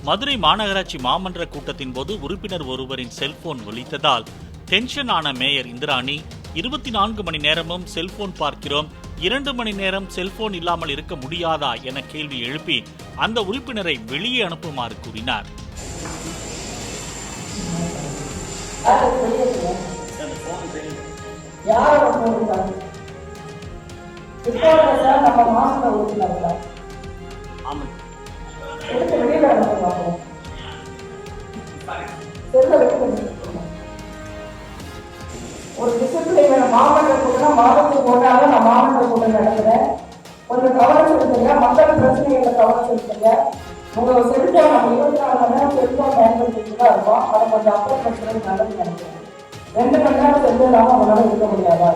மதுரை மாநகராட்சி மாமன்ற கூட்டத்தின் போது உறுப்பினர் ஒருவரின் செல்போன் ஒலித்ததால் டென்ஷன் ஆன மேயர் இந்திராணி 24 மணி நேரமும் செல்போன் பார்க்கிறோம், 2 மணி நேரம் செல்போன் இல்லாமல் இருக்க முடியாதா என கேள்வி எழுப்பி அந்த உறுப்பினரை வெளியே அனுப்புமாறு கூறினார். ஒரு டிசிப்ளின் மாவட்ட கூட்டம் மாதத்துக்கு ஒன்றாக நான் மாவட்ட கூட்டம் நடத்துறேன். கொஞ்சம் கவனம் செலுத்துங்க, மக்கள் பிரச்சனைகளை கவனம் செலுத்துங்க. உங்க செல்போன் நம்ம 24 மணி நேரம் செல்போன் பயன்படுத்திட்டு தான் இருக்கோம். அதை கொஞ்சம் அப்புறம் பிரச்சனை நல்லது நினைக்கிறேன். 2 மணி நேரம் செல்போன் இல்லாமல் உங்களால இருக்க முடியாதா?